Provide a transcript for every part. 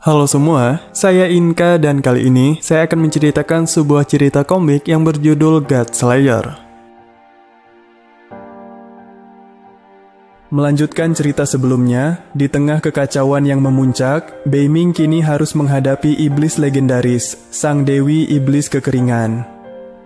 Halo semua, saya Inka dan kali ini saya akan menceritakan sebuah cerita komik yang berjudul God Slayer. Melanjutkan cerita sebelumnya, di tengah kekacauan yang memuncak, Beiming kini harus menghadapi iblis legendaris, sang dewi iblis kekeringan.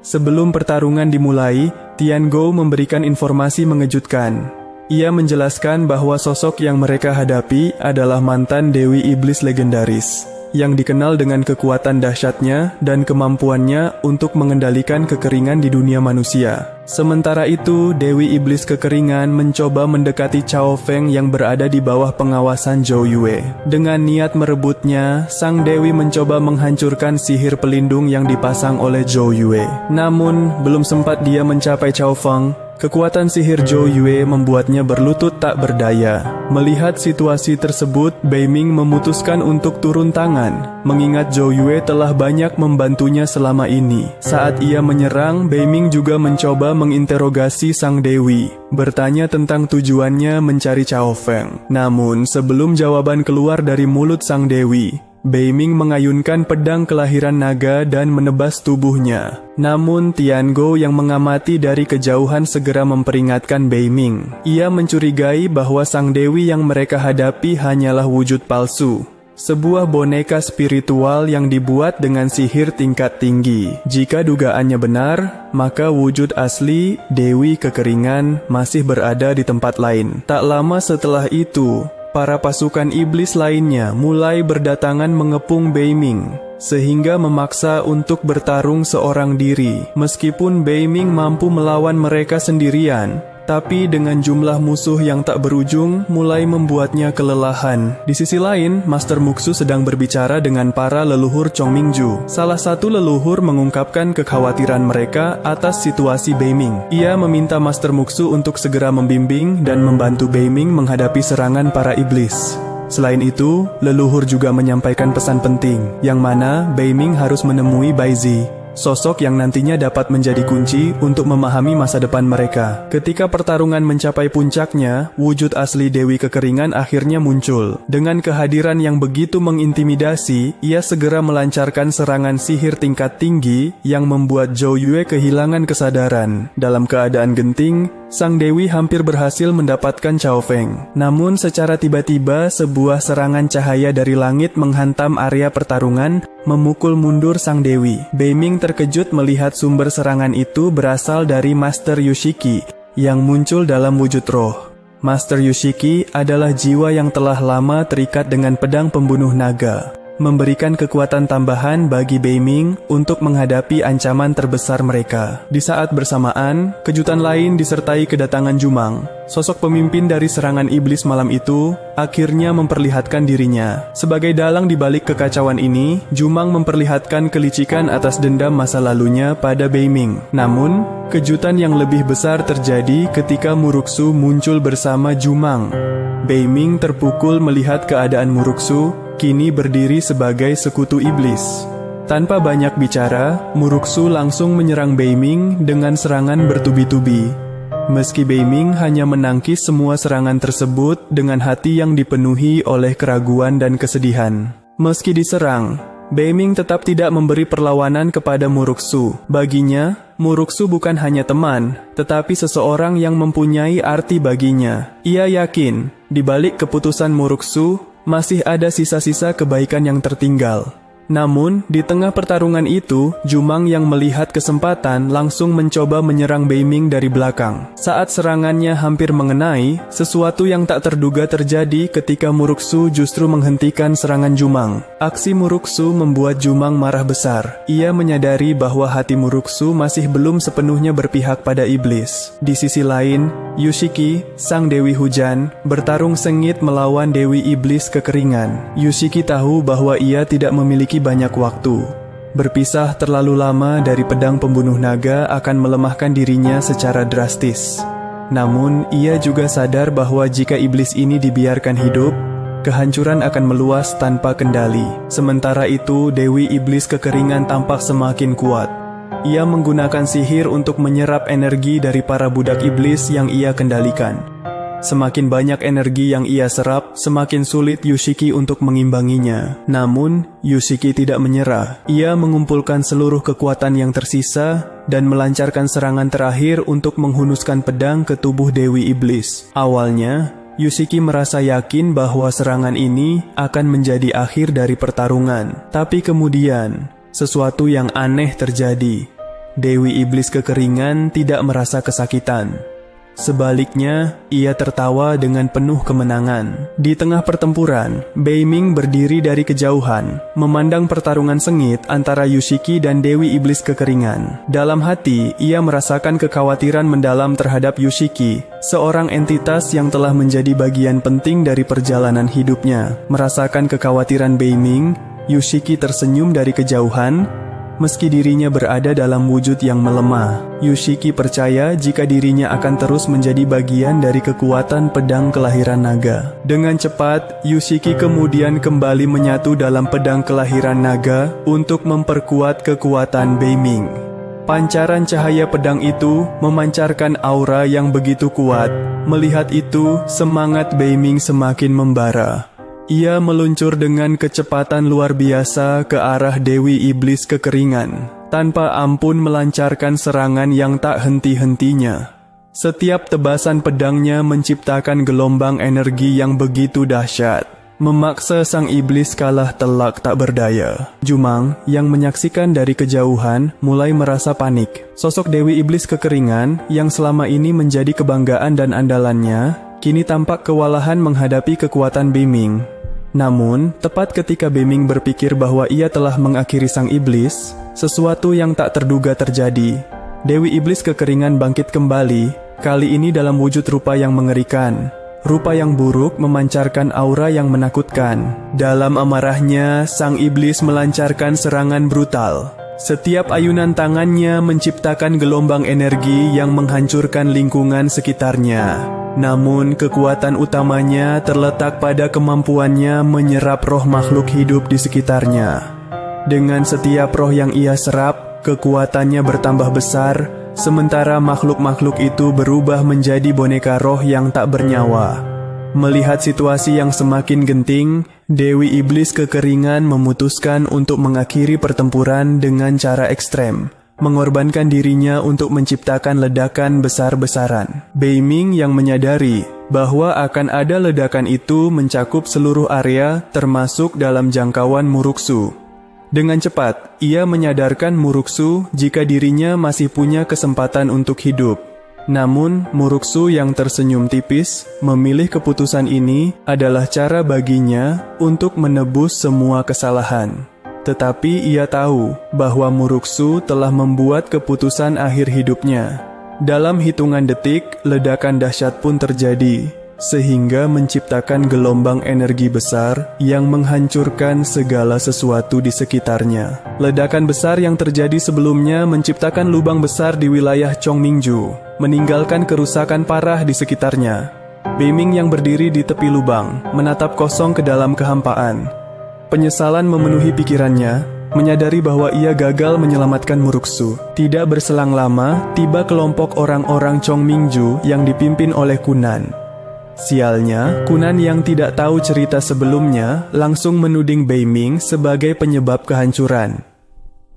Sebelum pertarungan dimulai, Tiango memberikan informasi mengejutkan. Ia menjelaskan bahwa sosok yang mereka hadapi adalah mantan Dewi Iblis legendaris, yang dikenal dengan kekuatan dahsyatnya dan kemampuannya untuk mengendalikan kekeringan di dunia manusia. Sementara itu, Dewi Iblis kekeringan mencoba mendekati Chao Feng yang berada di bawah pengawasan Zhou Yue. Dengan niat merebutnya, sang Dewi mencoba menghancurkan sihir pelindung yang dipasang oleh Zhou Yue. Namun, belum sempat dia mencapai Chao Feng, kekuatan sihir Zhou Yue membuatnya berlutut tak berdaya. Melihat situasi tersebut, Beiming memutuskan untuk turun tangan, mengingat Zhou Yue telah banyak membantunya selama ini. Saat ia menyerang, Beiming juga mencoba menginterogasi sang dewi, bertanya tentang tujuannya mencari Chao Feng. Namun, sebelum jawaban keluar dari mulut sang dewi, Beiming mengayunkan pedang kelahiran naga dan menebas tubuhnya. Namun Tiango yang mengamati dari kejauhan segera memperingatkan Beiming. Ia mencurigai bahwa sang dewi yang mereka hadapi hanyalah wujud palsu, sebuah boneka spiritual yang dibuat dengan sihir tingkat tinggi. Jika dugaannya benar, maka wujud asli Dewi Kekeringan masih berada di tempat lain. Tak lama setelah itu, para pasukan iblis lainnya mulai berdatangan mengepung Beiming, sehingga memaksa untuk bertarung seorang diri. Meskipun Beiming mampu melawan mereka sendirian, tapi dengan jumlah musuh yang tak berujung mulai membuatnya kelelahan. Di sisi lain, Master Muxu sedang berbicara dengan para leluhur Chongmingju. Salah satu leluhur mengungkapkan kekhawatiran mereka atas situasi Beiming. Ia meminta Master Muxu untuk segera membimbing dan membantu Beiming menghadapi serangan para iblis. Selain itu, leluhur juga menyampaikan pesan penting, yang mana Beiming harus menemui Baizi, sosok yang nantinya dapat menjadi kunci untuk memahami masa depan mereka. Ketika pertarungan mencapai puncaknya, wujud asli Dewi Kekeringan akhirnya muncul. Dengan kehadiran yang begitu mengintimidasi, ia segera melancarkan serangan sihir tingkat tinggi yang membuat Zhou Yue kehilangan kesadaran. Dalam keadaan genting, sang dewi hampir berhasil mendapatkan Chao Feng. Namun secara tiba-tiba, sebuah serangan cahaya dari langit menghantam area pertarungan, memukul mundur sang dewi. Beiming terkejut melihat sumber serangan itu berasal dari Master Yushiki yang muncul dalam wujud roh. Master Yushiki adalah jiwa yang telah lama terikat dengan pedang pembunuh naga, memberikan kekuatan tambahan bagi Beiming untuk menghadapi ancaman terbesar mereka. Di saat bersamaan, kejutan lain disertai kedatangan Jumang, sosok pemimpin dari serangan iblis malam itu, akhirnya memperlihatkan dirinya. Sebagai dalang di balik kekacauan ini, Jumang memperlihatkan kelicikan atas dendam masa lalunya pada Beiming. Namun, kejutan yang lebih besar terjadi ketika Muruksu muncul bersama Jumang. Beiming terpukul melihat keadaan Muruksu kini berdiri sebagai sekutu iblis. Tanpa banyak bicara, Muruksu langsung menyerang Beiming dengan serangan bertubi-tubi. Meski Beiming hanya menangkis semua serangan tersebut dengan hati yang dipenuhi oleh keraguan dan kesedihan. Meski diserang, Beiming tetap tidak memberi perlawanan kepada Muruksu. Baginya, Muruksu bukan hanya teman, tetapi seseorang yang mempunyai arti baginya. Ia yakin, di balik keputusan Muruksu, masih ada sisa-sisa kebaikan yang tertinggal. Namun, di tengah pertarungan itu, Jumang yang melihat kesempatan langsung mencoba menyerang Beiming dari belakang. Saat serangannya hampir mengenai, sesuatu yang tak terduga terjadi ketika Muruksu justru menghentikan serangan Jumang. Aksi Muruksu membuat Jumang marah besar. Ia menyadari bahwa hati Muruksu masih belum sepenuhnya berpihak pada iblis. Di sisi lain, Yushiki, sang Dewi Hujan, bertarung sengit melawan Dewi Iblis Kekeringan. Yushiki tahu bahwa ia tidak memiliki banyak waktu. Berpisah terlalu lama dari pedang pembunuh naga akan melemahkan dirinya secara drastis. Namun, ia juga sadar bahwa jika iblis ini dibiarkan hidup, kehancuran akan meluas tanpa kendali. Sementara itu, Dewi Iblis Kekeringan tampak semakin kuat. Ia menggunakan sihir untuk menyerap energi dari para budak iblis yang ia kendalikan. Semakin banyak energi yang ia serap, semakin sulit Yushiki untuk mengimbanginya. Namun, Yushiki tidak menyerah. Ia mengumpulkan seluruh kekuatan yang tersisa dan melancarkan serangan terakhir untuk menghunuskan pedang ke tubuh Dewi Iblis. Awalnya, Yushiki merasa yakin bahwa serangan ini akan menjadi akhir dari pertarungan. Tapi kemudian, sesuatu yang aneh terjadi. Dewi Iblis Kekeringan tidak merasa kesakitan. Sebaliknya, ia tertawa dengan penuh kemenangan. Di tengah pertempuran, Beiming berdiri dari kejauhan, memandang pertarungan sengit antara Yushiki dan Dewi Iblis Kekeringan. Dalam hati, ia merasakan kekhawatiran mendalam terhadap Yushiki, seorang entitas yang telah menjadi bagian penting dari perjalanan hidupnya. Merasakan kekhawatiran Beiming, Yushiki tersenyum dari kejauhan. Meski dirinya berada dalam wujud yang melemah, Yushiki percaya jika dirinya akan terus menjadi bagian dari kekuatan pedang kelahiran naga. Dengan cepat, Yushiki kemudian kembali menyatu dalam pedang kelahiran naga untuk memperkuat kekuatan Beiming. Pancaran cahaya pedang itu memancarkan aura yang begitu kuat. Melihat itu, semangat Beiming semakin membara. Ia meluncur dengan kecepatan luar biasa ke arah Dewi Iblis Kekeringan, tanpa ampun melancarkan serangan yang tak henti-hentinya. Setiap tebasan pedangnya menciptakan gelombang energi yang begitu dahsyat, memaksa sang iblis kalah telak tak berdaya. Jumang, yang menyaksikan dari kejauhan, mulai merasa panik. Sosok Dewi Iblis Kekeringan, yang selama ini menjadi kebanggaan dan andalannya, kini tampak kewalahan menghadapi kekuatan Beiming. Namun, tepat ketika Beiming berpikir bahwa ia telah mengakhiri sang iblis, sesuatu yang tak terduga terjadi. Dewi Iblis Kekeringan bangkit kembali, kali ini dalam wujud rupa yang mengerikan. Rupa yang buruk memancarkan aura yang menakutkan. Dalam amarahnya, sang iblis melancarkan serangan brutal. Setiap ayunan tangannya menciptakan gelombang energi yang menghancurkan lingkungan sekitarnya. Namun, kekuatan utamanya terletak pada kemampuannya menyerap roh makhluk hidup di sekitarnya. Dengan setiap roh yang ia serap, kekuatannya bertambah besar, sementara makhluk-makhluk itu berubah menjadi boneka roh yang tak bernyawa. Melihat situasi yang semakin genting, Dewi Iblis Kekeringan memutuskan untuk mengakhiri pertempuran dengan cara ekstrem, mengorbankan dirinya untuk menciptakan ledakan besar-besaran. Beiming yang menyadari bahwa akan ada ledakan itu mencakup seluruh area termasuk dalam jangkauan Muruksu. Dengan cepat, ia menyadarkan Muruksu jika dirinya masih punya kesempatan untuk hidup. Namun, Muruksu yang tersenyum tipis memilih keputusan ini adalah cara baginya untuk menebus semua kesalahan. Tetapi ia tahu bahwa Muruksu telah membuat keputusan akhir hidupnya. Dalam hitungan detik, ledakan dahsyat pun terjadi, sehingga menciptakan gelombang energi besar yang menghancurkan segala sesuatu di sekitarnya. Ledakan besar yang terjadi sebelumnya menciptakan lubang besar di wilayah Chongmingju, meninggalkan kerusakan parah di sekitarnya. Beiming yang berdiri di tepi lubang, menatap kosong ke dalam kehampaan. Penyesalan memenuhi pikirannya, menyadari bahwa ia gagal menyelamatkan Muruksu. Tidak berselang lama, tiba kelompok orang-orang Chongmingju yang dipimpin oleh Kunan. Sialnya, Kunan yang tidak tahu cerita sebelumnya langsung menuding Beiming sebagai penyebab kehancuran.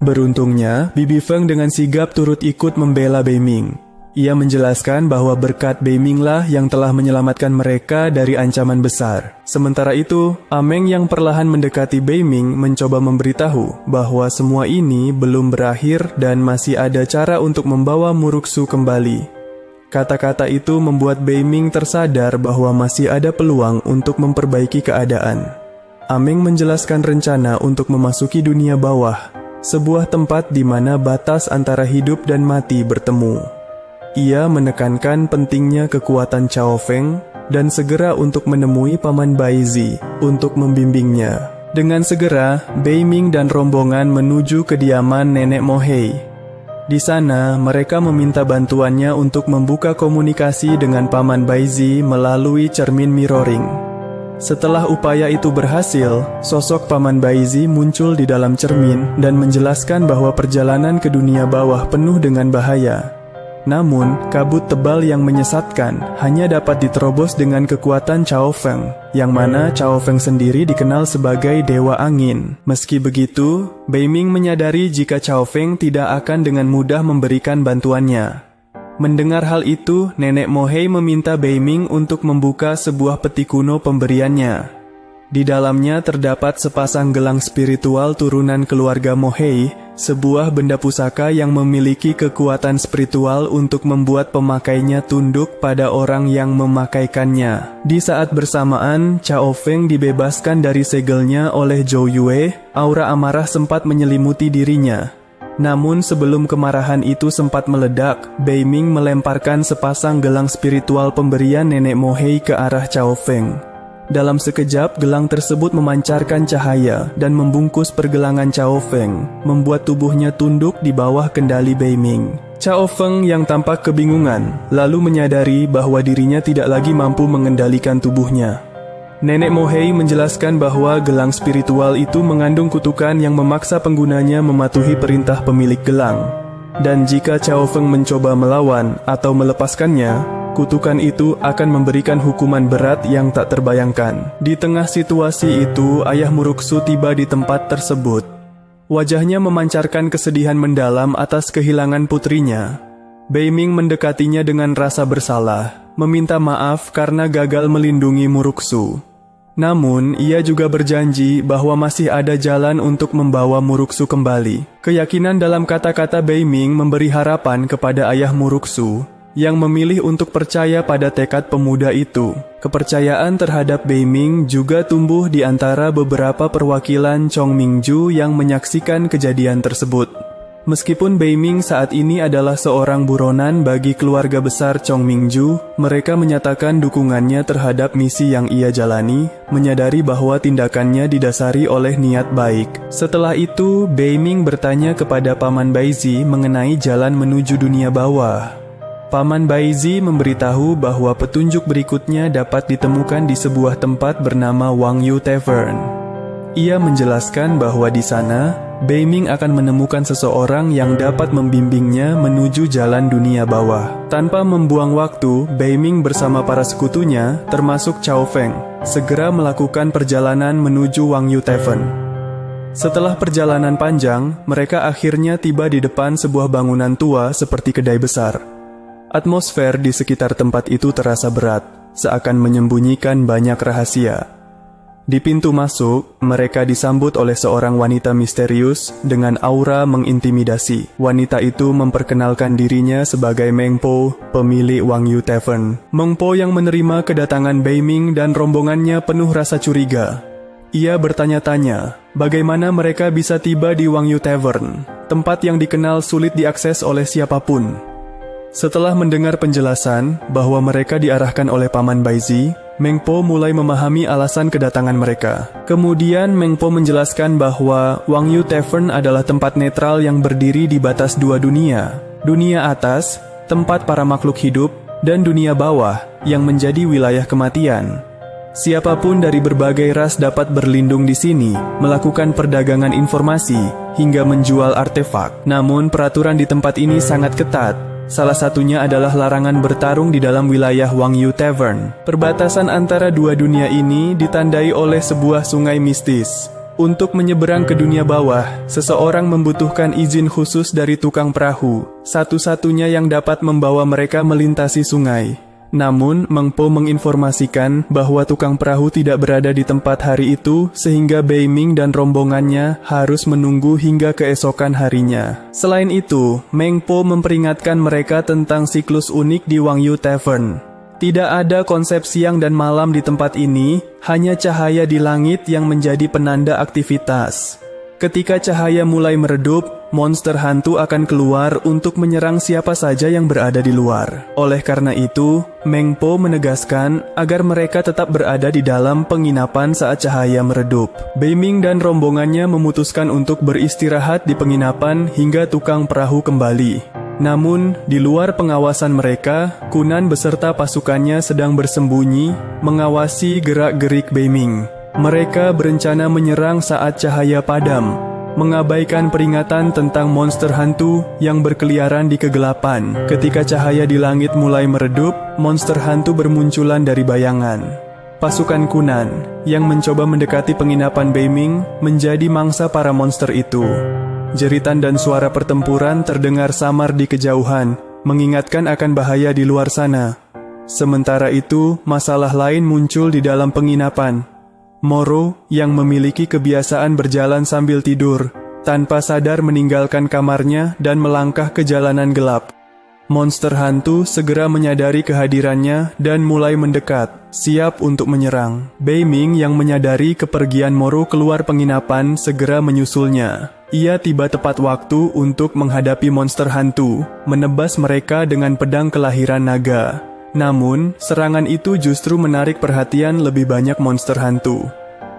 Beruntungnya, Bibi Feng dengan sigap turut ikut membela Beiming. Ia menjelaskan bahwa berkat Beiminglah yang telah menyelamatkan mereka dari ancaman besar. Sementara itu, Ameng yang perlahan mendekati Beiming mencoba memberitahu bahwa semua ini belum berakhir dan masih ada cara untuk membawa Muruksu kembali. Kata-kata itu membuat Beiming tersadar bahwa masih ada peluang untuk memperbaiki keadaan. Ameng menjelaskan rencana untuk memasuki dunia bawah, sebuah tempat di mana batas antara hidup dan mati bertemu. Ia menekankan pentingnya kekuatan Chao Feng dan segera untuk menemui Paman Baizi untuk membimbingnya. Dengan segera, Beiming dan rombongan menuju kediaman Nenek Mohei. Di sana, mereka meminta bantuannya untuk membuka komunikasi dengan Paman Baizi melalui cermin mirroring. Setelah upaya itu berhasil, sosok Paman Baizi muncul di dalam cermin dan menjelaskan bahwa perjalanan ke dunia bawah penuh dengan bahaya. Namun, kabut tebal yang menyesatkan hanya dapat diterobos dengan kekuatan Chao Feng, yang mana Chao Feng sendiri dikenal sebagai Dewa Angin. Meski begitu, Bei Ming menyadari jika Chao Feng tidak akan dengan mudah memberikan bantuannya. Mendengar hal itu, Nenek Mohei meminta Bei Ming untuk membuka sebuah peti kuno pemberiannya. Di dalamnya terdapat sepasang gelang spiritual turunan keluarga Mohei, sebuah benda pusaka yang memiliki kekuatan spiritual untuk membuat pemakainya tunduk pada orang yang memakaikannya. Di saat bersamaan, Chao Feng dibebaskan dari segelnya oleh Zhou Yue, aura amarah sempat menyelimuti dirinya. Namun sebelum kemarahan itu sempat meledak, Bei Ming melemparkan sepasang gelang spiritual pemberian Nenek Mohei ke arah Chao Feng. Dalam sekejap, gelang tersebut memancarkan cahaya dan membungkus pergelangan Chao Feng, membuat tubuhnya tunduk di bawah kendali Bei Ming. Chao Feng yang tampak kebingungan, lalu menyadari bahwa dirinya tidak lagi mampu mengendalikan tubuhnya. Nenek Mohei menjelaskan bahwa gelang spiritual itu mengandung kutukan yang memaksa penggunanya mematuhi perintah pemilik gelang. Dan jika Chao Feng mencoba melawan atau melepaskannya, kutukan itu akan memberikan hukuman berat yang tak terbayangkan. Di tengah situasi itu, ayah Muruksu tiba di tempat tersebut. Wajahnya memancarkan kesedihan mendalam atas kehilangan putrinya. Bei Ming mendekatinya dengan rasa bersalah, meminta maaf karena gagal melindungi Muruksu. Namun, ia juga berjanji bahwa masih ada jalan untuk membawa Muruksu kembali. Keyakinan dalam kata-kata Bei Ming memberi harapan kepada ayah Muruksu, yang memilih untuk percaya pada tekad pemuda itu. Kepercayaan terhadap Bei Ming juga tumbuh di antara beberapa perwakilan Chong Mingju yang menyaksikan kejadian tersebut. Meskipun Bei Ming saat ini adalah seorang buronan bagi keluarga besar Chong Mingju, mereka menyatakan dukungannya terhadap misi yang ia jalani, menyadari bahwa tindakannya didasari oleh niat baik. Setelah itu, Bei Ming bertanya kepada Paman Baizi mengenai jalan menuju dunia bawah. Paman Baizi memberitahu bahwa petunjuk berikutnya dapat ditemukan di sebuah tempat bernama Wang Yu Tavern. Ia menjelaskan bahwa di sana, Bei Ming akan menemukan seseorang yang dapat membimbingnya menuju jalan dunia bawah. Tanpa membuang waktu, Bei Ming bersama para sekutunya, termasuk Chao Feng, segera melakukan perjalanan menuju Wang Yu Tavern. Setelah perjalanan panjang, mereka akhirnya tiba di depan sebuah bangunan tua seperti kedai besar. Atmosfer di sekitar tempat itu terasa berat, seakan menyembunyikan banyak rahasia. Di pintu masuk, mereka disambut oleh seorang wanita misterius dengan aura mengintimidasi. Wanita itu memperkenalkan dirinya sebagai Meng Po, pemilik Wang Yu Tavern. Meng Po yang menerima kedatangan Bei Ming dan rombongannya penuh rasa curiga. Ia bertanya-tanya, bagaimana mereka bisa tiba di Wang Yu Tavern, tempat yang dikenal sulit diakses oleh siapapun. Setelah mendengar penjelasan bahwa mereka diarahkan oleh Paman Baizi, Meng Po mulai memahami alasan kedatangan mereka. Kemudian Meng Po menjelaskan bahwa Wang Yu Tavern adalah tempat netral yang berdiri di batas dua dunia. Dunia atas, tempat para makhluk hidup, dan dunia bawah, yang menjadi wilayah kematian. Siapapun dari berbagai ras dapat berlindung di sini, melakukan perdagangan informasi, hingga menjual artefak. Namun peraturan di tempat ini sangat ketat. Salah satunya adalah larangan bertarung di dalam wilayah Wang Yu Tavern. Perbatasan antara dua dunia ini ditandai oleh sebuah sungai mistis. Untuk menyeberang ke dunia bawah, seseorang membutuhkan izin khusus dari tukang perahu, satu-satunya yang dapat membawa mereka melintasi sungai. Namun, Meng Po menginformasikan bahwa tukang perahu tidak berada di tempat hari itu, sehingga Bei Ming dan rombongannya harus menunggu hingga keesokan harinya. Selain itu, Meng Po memperingatkan mereka tentang siklus unik di Wang Yu Tavern. Tidak ada konsep siang dan malam di tempat ini, hanya cahaya di langit yang menjadi penanda aktivitas. Ketika cahaya mulai meredup, monster hantu akan keluar untuk menyerang siapa saja yang berada di luar. Oleh karena itu, Meng Po menegaskan agar mereka tetap berada di dalam penginapan saat cahaya meredup. Bei Ming dan rombongannya memutuskan untuk beristirahat di penginapan hingga tukang perahu kembali. Namun, di luar pengawasan mereka, Kunan beserta pasukannya sedang bersembunyi, mengawasi gerak-gerik Bei Ming. Mereka berencana menyerang saat cahaya padam. mengabaikan peringatan tentang monster hantu yang berkeliaran di kegelapan. Ketika cahaya di langit mulai meredup, monster hantu bermunculan dari bayangan. Pasukan Kunan yang mencoba mendekati penginapan Beiming menjadi mangsa para monster itu. Jeritan dan suara pertempuran terdengar samar di kejauhan, mengingatkan akan bahaya di luar sana. Sementara itu, masalah lain muncul di dalam penginapan. Moro, yang memiliki kebiasaan berjalan sambil tidur, tanpa sadar meninggalkan kamarnya dan melangkah ke jalanan gelap. Monster hantu segera menyadari kehadirannya dan mulai mendekat, siap untuk menyerang. Beiming yang menyadari kepergian Moro keluar penginapan segera menyusulnya. Ia tiba tepat waktu untuk menghadapi monster hantu, menebas mereka dengan pedang kelahiran naga. Namun, serangan itu justru menarik perhatian lebih banyak monster hantu.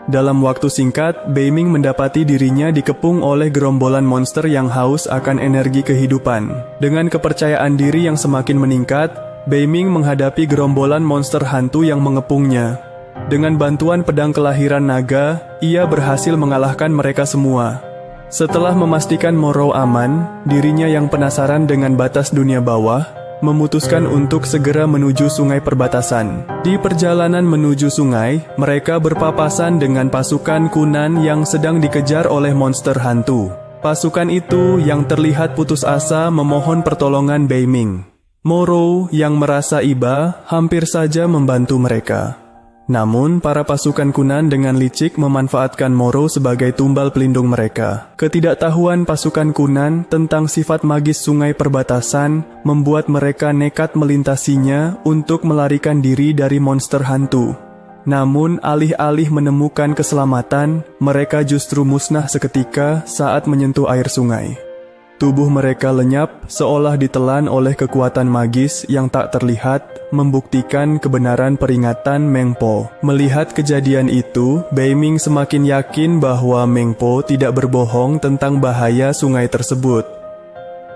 Dalam waktu singkat, Beiming mendapati dirinya dikepung oleh gerombolan monster yang haus akan energi kehidupan. Dengan kepercayaan diri yang semakin meningkat, Beiming menghadapi gerombolan monster hantu yang mengepungnya. Dengan bantuan pedang kelahiran naga, ia berhasil mengalahkan mereka semua. Setelah memastikan Moro aman, dirinya yang penasaran dengan batas dunia bawah, memutuskan untuk segera menuju sungai perbatasan. Di perjalanan menuju sungai, mereka berpapasan dengan pasukan Kunan yang sedang dikejar oleh monster hantu. Pasukan itu yang terlihat putus asa memohon pertolongan Beiming. Moro yang merasa iba hampir saja membantu mereka. Namun, para pasukan Kunan dengan licik memanfaatkan Moro sebagai tumbal pelindung mereka. Ketidaktahuan pasukan Kunan tentang sifat magis sungai perbatasan membuat mereka nekat melintasinya untuk melarikan diri dari monster hantu. Namun, alih-alih menemukan keselamatan, mereka justru musnah seketika saat menyentuh air sungai. Tubuh mereka lenyap seolah ditelan oleh kekuatan magis yang tak terlihat, membuktikan kebenaran peringatan Meng Po. Melihat kejadian itu, Beiming semakin yakin bahwa Meng Po tidak berbohong tentang bahaya sungai tersebut.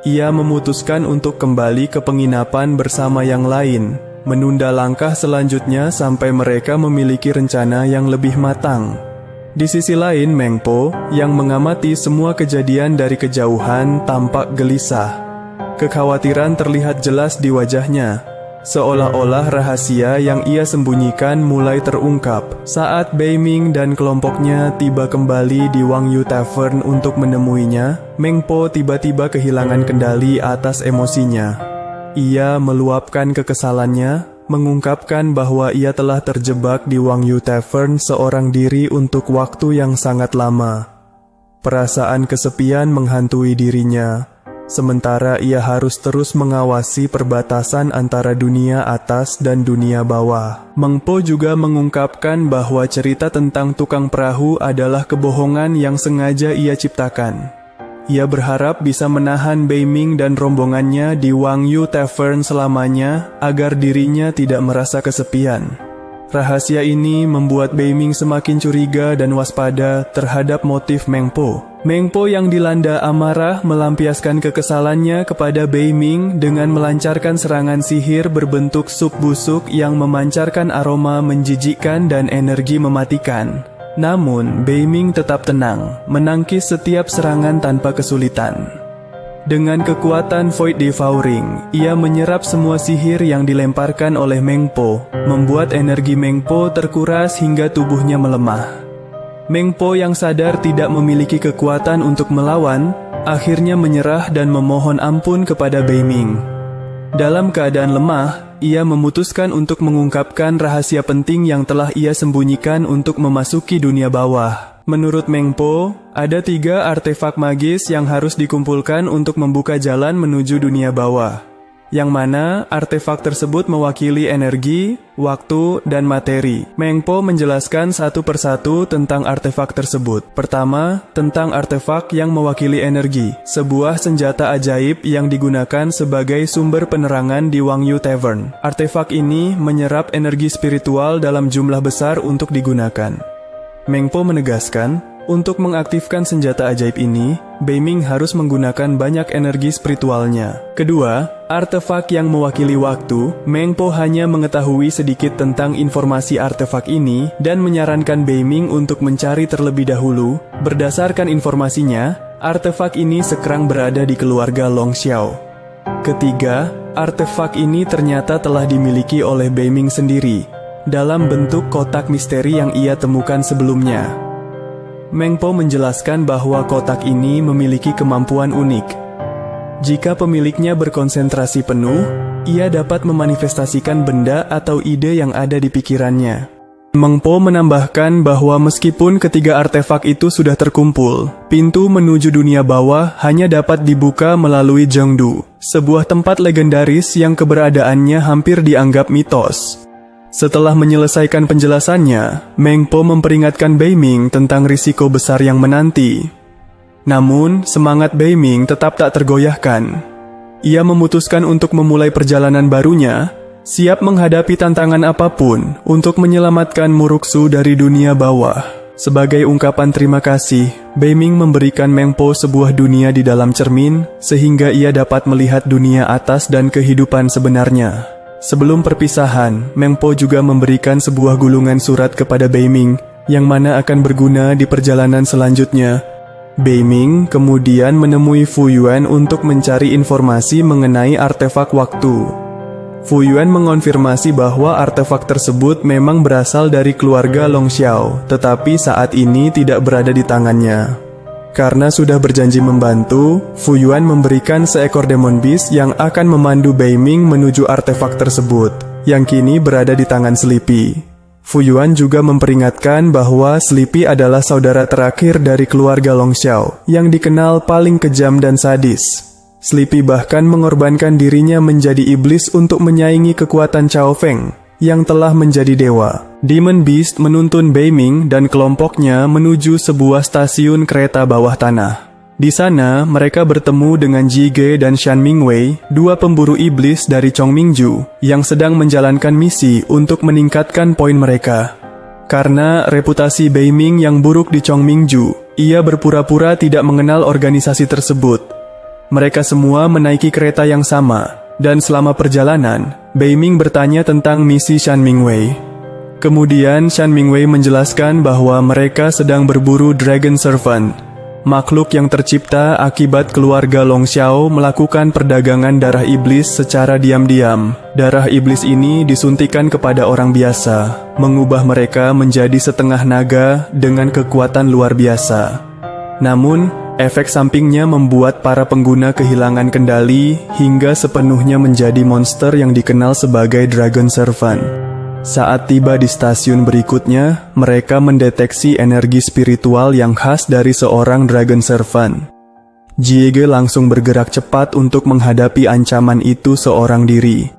Ia memutuskan untuk kembali ke penginapan bersama yang lain, menunda langkah selanjutnya sampai mereka memiliki rencana yang lebih matang. Di sisi lain, Meng Po yang mengamati semua kejadian dari kejauhan tampak gelisah. Kekhawatiran terlihat jelas di wajahnya, seolah-olah rahasia yang ia sembunyikan mulai terungkap. Saat Beiming dan kelompoknya tiba kembali di Wang Yu Tavern untuk menemuinya, Meng Po tiba-tiba kehilangan kendali atas emosinya. Ia meluapkan kekesalannya, mengungkapkan bahwa ia telah terjebak di Wang Yu Tavern seorang diri untuk waktu yang sangat lama. Perasaan kesepian menghantui dirinya, sementara ia harus terus mengawasi perbatasan antara dunia atas dan dunia bawah. Meng Po juga mengungkapkan bahwa cerita tentang tukang perahu adalah kebohongan yang sengaja ia ciptakan. Ia berharap bisa menahan Beiming dan rombongannya di Wang Yu Tavern selamanya agar dirinya tidak merasa kesepian. Rahasia ini membuat Beiming semakin curiga dan waspada terhadap motif Meng Po. Meng Po yang dilanda amarah melampiaskan kekesalannya kepada Beiming dengan melancarkan serangan sihir berbentuk sup busuk yang memancarkan aroma menjijikkan dan energi mematikan. Namun, Beiming tetap tenang, menangkis setiap serangan tanpa kesulitan. Dengan kekuatan Void Devouring, ia menyerap semua sihir yang dilemparkan oleh Meng Po, membuat energi Meng Po terkuras hingga tubuhnya melemah. Meng Po yang sadar tidak memiliki kekuatan untuk melawan, akhirnya menyerah dan memohon ampun kepada Beiming. Dalam keadaan lemah, ia memutuskan untuk mengungkapkan rahasia penting yang telah ia sembunyikan untuk memasuki dunia bawah. Menurut Meng Po, ada 3 artefak magis yang harus dikumpulkan untuk membuka jalan menuju dunia bawah. Yang mana artefak tersebut mewakili energi, waktu, dan materi. Meng Po menjelaskan satu persatu tentang artefak tersebut. Pertama, tentang artefak yang mewakili energi, sebuah senjata ajaib yang digunakan sebagai sumber penerangan di Wang Yu Tavern. Artefak ini menyerap energi spiritual dalam jumlah besar untuk digunakan. Meng Po menegaskan, Untuk mengaktifkan senjata ajaib ini, Beiming harus menggunakan banyak energi spiritualnya. Kedua, artefak yang mewakili waktu, Meng Po hanya mengetahui sedikit tentang informasi artefak ini dan menyarankan Beiming untuk mencari terlebih dahulu. Berdasarkan informasinya, artefak ini sekarang berada di keluarga Long Xiao. Ketiga, artefak ini ternyata telah dimiliki oleh Beiming sendiri, dalam bentuk kotak misteri yang ia temukan sebelumnya. Meng Po menjelaskan bahwa kotak ini memiliki kemampuan unik. Jika pemiliknya berkonsentrasi penuh, ia dapat memanifestasikan benda atau ide yang ada di pikirannya. Meng Po menambahkan bahwa meskipun ketiga artefak itu sudah terkumpul, pintu menuju dunia bawah hanya dapat dibuka melalui Zhengdu, sebuah tempat legendaris yang keberadaannya hampir dianggap mitos. Setelah menyelesaikan penjelasannya, Meng Po memperingatkan Beiming tentang risiko besar yang menanti. Namun, semangat Beiming tetap tak tergoyahkan. Ia memutuskan untuk memulai perjalanan barunya, siap menghadapi tantangan apapun untuk menyelamatkan Muruksu dari dunia bawah. Sebagai ungkapan terima kasih, Beiming memberikan Meng Po sebuah dunia di dalam cermin, sehingga ia dapat melihat dunia atas dan kehidupan sebenarnya. Sebelum perpisahan, Meng Po juga memberikan sebuah gulungan surat kepada Beiming, yang mana akan berguna di perjalanan selanjutnya. Beiming kemudian menemui Fu Yuan untuk mencari informasi mengenai artefak waktu. Fu Yuan mengonfirmasi bahwa artefak tersebut memang berasal dari keluarga Long Xiao, tetapi saat ini tidak berada di tangannya. Karena sudah berjanji membantu, Fu Yuan memberikan seekor Demon Beast yang akan memandu Beiming menuju artefak tersebut, yang kini berada di tangan Sleepy. Fu Yuan juga memperingatkan bahwa Sleepy adalah saudara terakhir dari keluarga Long Xiao, yang dikenal paling kejam dan sadis. Sleepy bahkan mengorbankan dirinya menjadi iblis untuk menyaingi kekuatan Chao Feng, yang telah menjadi dewa. Demon Beast menuntun Beiming dan kelompoknya menuju sebuah stasiun kereta bawah tanah. Di sana, mereka bertemu dengan Ji Ge dan Shan Mingwei, dua pemburu iblis dari Chongmingju, yang sedang menjalankan misi untuk meningkatkan poin mereka. Karena reputasi Beiming yang buruk di Chongmingju, ia berpura-pura tidak mengenal organisasi tersebut. Mereka semua menaiki kereta yang sama, dan selama perjalanan, Beiming bertanya tentang misi Shan Mingwei. Kemudian Shan Mingwei menjelaskan bahwa mereka sedang berburu Dragon Servant, makhluk yang tercipta akibat keluarga Long Xiao melakukan perdagangan darah iblis secara diam-diam. Darah iblis ini disuntikan kepada orang biasa, mengubah mereka menjadi setengah naga dengan kekuatan luar biasa. Namun, efek sampingnya membuat para pengguna kehilangan kendali hingga sepenuhnya menjadi monster yang dikenal sebagai Dragon Servant. Saat tiba di stasiun berikutnya, mereka mendeteksi energi spiritual yang khas dari seorang Dragon Servant. Ji Ge langsung bergerak cepat untuk menghadapi ancaman itu seorang diri.